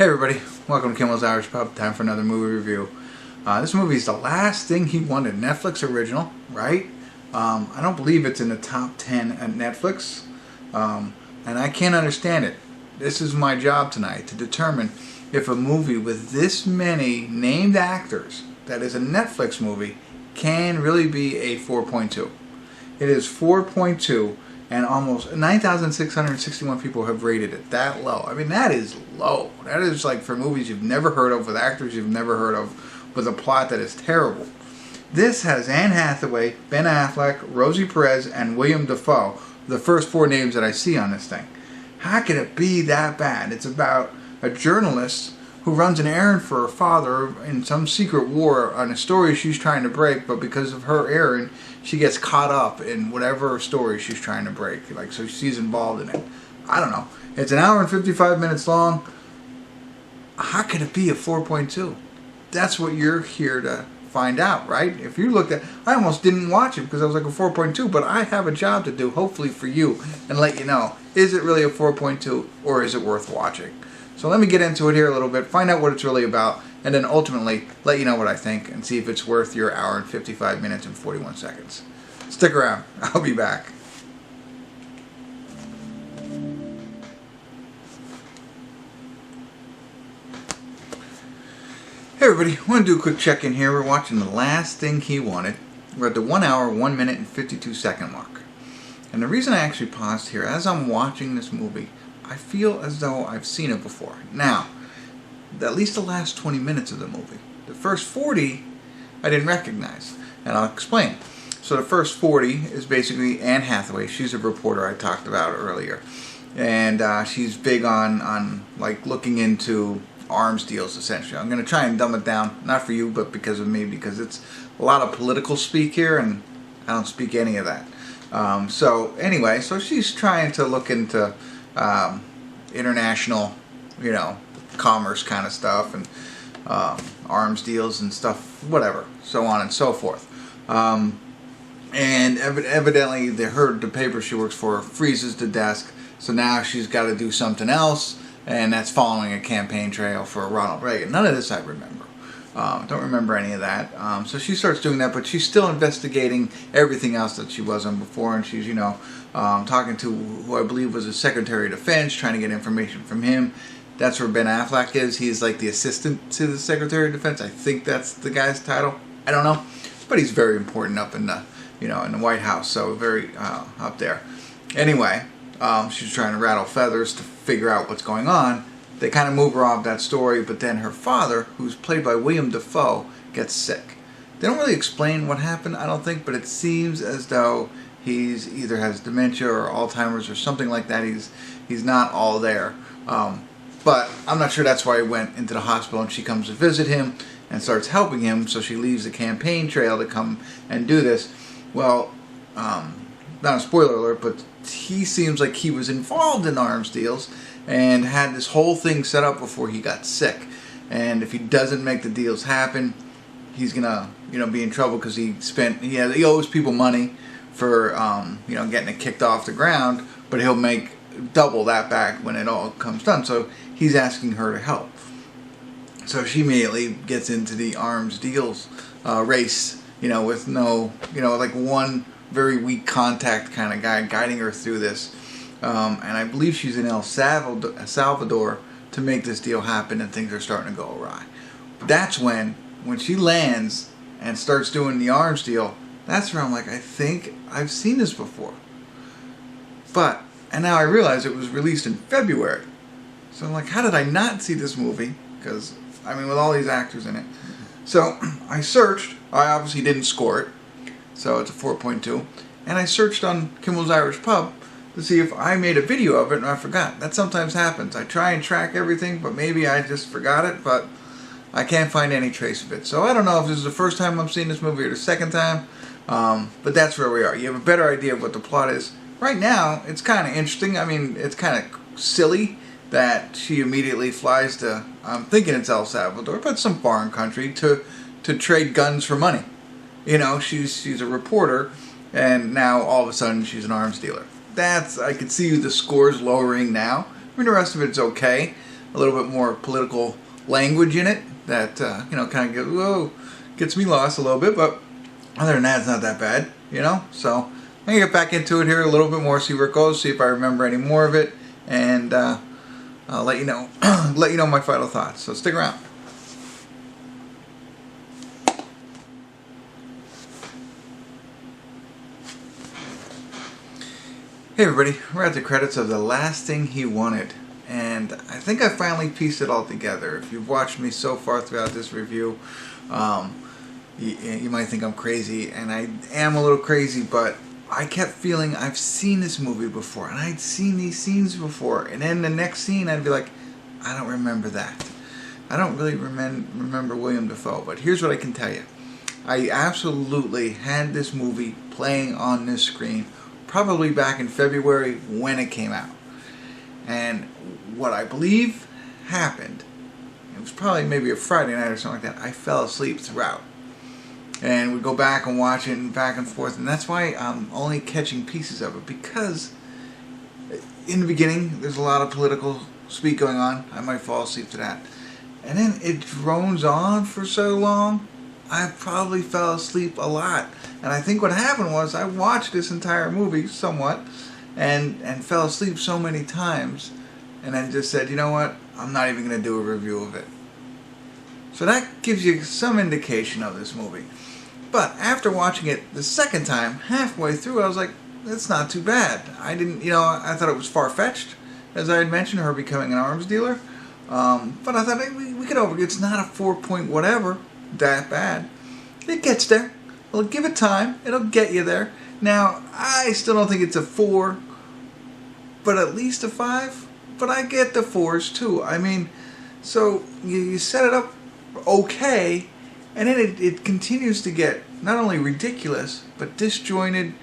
Hey everybody, welcome to Kimmel's Irish Pub. Time for another movie review. This movie is The Last Thing He Wanted, Netflix original, right? I don't believe it's in the top 10 at Netflix, and I can't understand it. This is my job tonight, to determine if a movie with this many named actors, that is a Netflix movie, can really be a 4.2. It is 4.2, and almost 9,661 people have rated it that low. I mean, that is low. That is like for movies you've never heard of, with actors you've never heard of, with a plot that is terrible. This has Anne Hathaway, Ben Affleck, Rosie Perez, and William Dafoe, the first four names that I see on this thing. How can it be that bad? It's about a journalist who runs an errand for her father in some secret war on a story she's trying to break, but because of her errand, she gets caught up in whatever story she's trying to break. Like, so she's involved in it. I don't know. It's an hour and 55 minutes long. How could it be a 4.2? That's what you're here to find out, right? If you looked at, I almost didn't watch it because I was like a 4.2, but I have a job to do, hopefully for you, and let you know, is it really a 4.2 or is it worth watching? So let me get into it here a little bit, find out what it's really about, and then ultimately let you know what I think and see if it's worth your hour and 55 minutes and 41 seconds. Stick around. I'll be back. Hey everybody, I want to do a quick check-in here. We're watching The Last Thing He Wanted. We're at the 1 hour, 1 minute, and 52 second mark. And the reason I actually paused here, as I'm watching this movie, I feel as though I've seen it before. Now, at least the last 20 minutes of the movie. The first 40, I didn't recognize, and I'll explain. So the first 40 is basically Anne Hathaway. She's a reporter I talked about earlier. And she's big on like looking into arms deals, essentially. I'm going to try and dumb it down, not for you, but because of me, because it's a lot of political speak here, and I don't speak any of that. So anyway, so she's trying to look into international, commerce kind of stuff, and arms deals and stuff, whatever, so on and so forth. And evidently, the paper she works for freezes the desk, so now she's got to do something else, and that's following a campaign trail for Ronald Reagan. None of this I remember. Don't remember any of that. So she starts doing that, but she's still investigating everything else that she was on before, and she's, talking to who I believe was the Secretary of Defense, trying to get information from him. That's where Ben Affleck is. He's like the assistant to the Secretary of Defense. I think that's the guy's title. I don't know, but he's very important up in the, in the White House, so very up there. Anyway, she's trying to rattle feathers to figure out what's going on. They kind of move her off that story, but then her father, who's played by William Dafoe, gets sick. They don't really explain what happened, I don't think, but it seems as though he's either has dementia or Alzheimer's or something like that. He's not all there. But I'm not sure that's why he went into the hospital, and she comes to visit him and starts helping him, so she leaves the campaign trail to come and do this. Well, not a spoiler alert, but he seems like he was involved in arms deals and had this whole thing set up before he got sick. And if he doesn't make the deals happen, he's gonna, be in trouble because he owes people money for, getting it kicked off the ground, but he'll make double that back when it all comes done. So he's asking her to help. So she immediately gets into the arms deals race, with no, like one very weak contact kind of guy guiding her through this. And I believe she's in El Salvador to make this deal happen, and things are starting to go awry. That's when she lands and starts doing the arms deal, that's where I'm like, I think I've seen this before. And now I realize it was released in February. So I'm like, how did I not see this movie? Because, with all these actors in it. So I searched. I obviously didn't score it, so it's a 4.2. And I searched on Kimmel's Irish Pub to see if I made a video of it and I forgot. That sometimes happens. I try and track everything, but maybe I just forgot it, but I can't find any trace of it. So I don't know if this is the first time I'm seeing this movie or the second time, but that's where we are. You have a better idea of what the plot is. Right now, it's kind of interesting. It's kind of silly that she immediately flies to, I'm thinking it's El Salvador, but some foreign country, to trade guns for money. She's a reporter, and now all of a sudden she's an arms dealer. I could see the scores lowering now. The rest of it's okay. a little bit more political language in it that kind of gets me lost a little bit. But other than that, it's not that bad, So I'm gonna get back into it here a little bit more, see where it goes, see if I remember any more of it, and I'll let you know my final thoughts. So stick around. Hey everybody, we're at the credits of The Last Thing He Wanted, and I think I finally pieced it all together. If you've watched me so far throughout this review, you might think I'm crazy, and I am a little crazy, but I kept feeling I've seen this movie before, and I'd seen these scenes before, and then the next scene I'd be like, I don't remember that. I don't really remember William Dafoe, but here's what I can tell you. I absolutely had this movie playing on this screen probably back in February when it came out. And what I believe happened, it was probably maybe a Friday night or something like that, I fell asleep throughout. And we'd go back and watch it and back and forth, and that's why I'm only catching pieces of it, because in the beginning there's a lot of political speak going on. I might fall asleep to that. And then it drones on for so long, I probably fell asleep a lot. And I think what happened was I watched this entire movie somewhat and fell asleep so many times, and then just said, you know what, I'm not even going to do a review of it. So that gives you some indication of this movie. But after watching it the second time, halfway through, I was like, that's not too bad. I didn't, I thought it was far-fetched, as I had mentioned, her becoming an arms dealer. But I thought, hey, we could it's not a 4 point whatever that bad. It gets there. Well, give it time. It'll get you there. Now, I still don't think it's a 4, but at least a 5. But I get the 4s too. I mean, so you set it up okay, and then it continues to get not only ridiculous, but disjointed,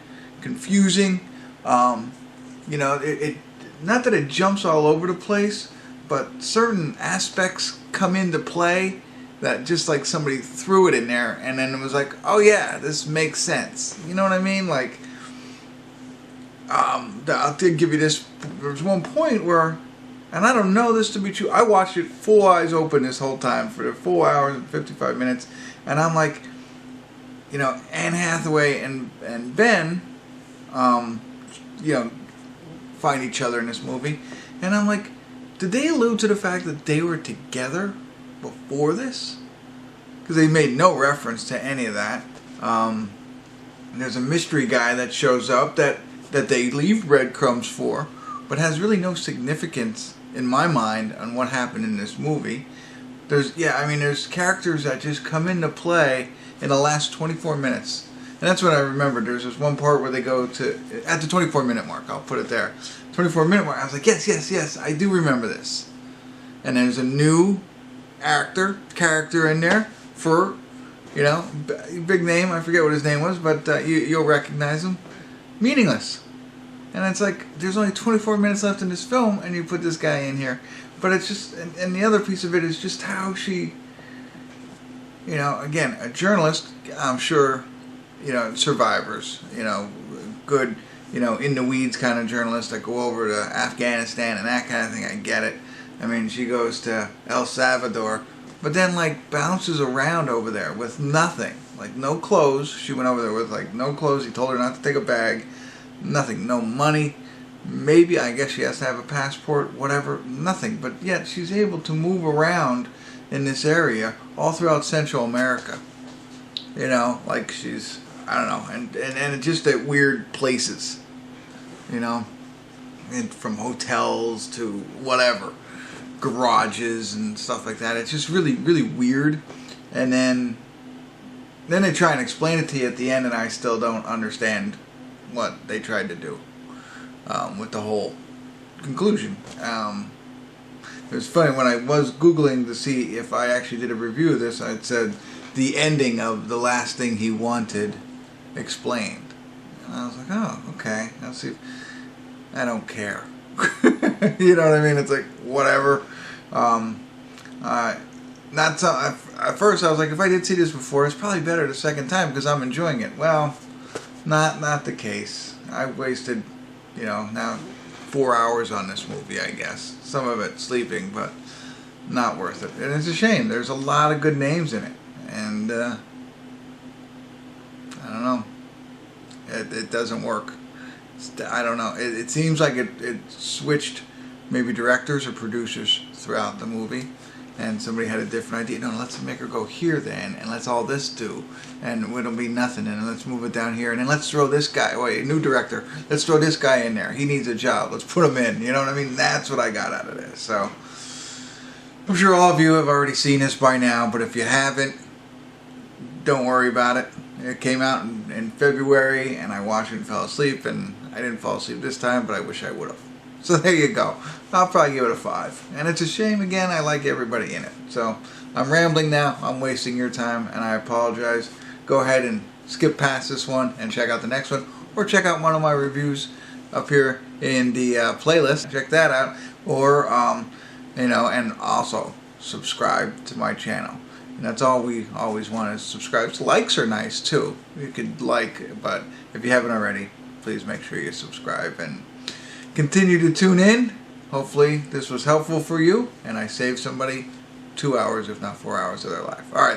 confusing. It not that it jumps all over the place, but certain aspects come into play that just like somebody threw it in there, and then it was like, oh yeah, this makes sense. You know what I mean? Like, I'll give you this. There was one point where, and I don't know this to be true, I watched it full eyes open this whole time for the full hour and 55 minutes, and I'm like, Anne Hathaway and Ben, find each other in this movie, and I'm like, did they allude to the fact that they were together before this? Because they made no reference to any of that. There's a mystery guy that shows up that they leave breadcrumbs for, but has really no significance in my mind on what happened in this movie. There's characters that just come into play in the last 24 minutes. And that's what I remembered. There's this one part where they go to, at the 24-minute mark, I'll put it there. 24-minute mark, I was like, yes, I do remember this. And there's a new character in there for, big name, I forget what his name was, but you'll recognize him. Meaningless. And it's like, there's only 24 minutes left in this film, and you put this guy in here. But it's just, and the other piece of it is just how she, again, a journalist, I'm sure, survivors, good, in the weeds kind of journalists that go over to Afghanistan and that kind of thing, I get it. I mean, she goes to El Salvador, but then, bounces around over there with nothing. No clothes. She went over there with, no clothes. He told her not to take a bag. Nothing. No money. Maybe, I guess she has to have a passport, whatever. Nothing. But yet, she's able to move around in this area all throughout Central America. She's, I don't know, and just at weird places. And from hotels to whatever. Garages and stuff like that. It's just really, really weird. And then they try and explain it to you at the end, and I still don't understand what they tried to do with the whole conclusion. It was funny, when I was Googling to see if I actually did a review of this, it said the ending of The Last Thing He Wanted explained. And I was like, oh, okay. Let's see. I don't care. You know what I mean? It's like, whatever. Not so, at first I was like, if I did see this before, it's probably better the second time because I'm enjoying it. Well, not the case. I wasted, now 4 hours on this movie, I guess. Some of it sleeping, but not worth it. And it's a shame. There's a lot of good names in it. And, I don't know. It doesn't work. I don't know. It seems like it switched maybe directors or producers throughout the movie. And somebody had a different idea. No, let's make her go here then, and let's all this do, and it'll be nothing, and let's move it down here, and then let's throw this guy, wait, new director, let's throw this guy in there. He needs a job. Let's put him in. You know what I mean? That's what I got out of this. So, I'm sure all of you have already seen this by now, but if you haven't, don't worry about it. It came out in February, and I watched it and fell asleep, and I didn't fall asleep this time, but I wish I would have. So there you go. I'll probably give it a 5. And it's a shame, again, I like everybody in it. So I'm rambling now. I'm wasting your time, and I apologize. Go ahead and skip past this one and check out the next one. Or check out one of my reviews up here in the playlist. Check that out. Or, you know, and also subscribe to my channel. And that's all we always want is subscribe. Likes are nice, too. You could like, but if you haven't already, please make sure you subscribe and continue to tune in. Hopefully this was helpful for you and I saved somebody 2 hours, if not 4 hours of their life. All right.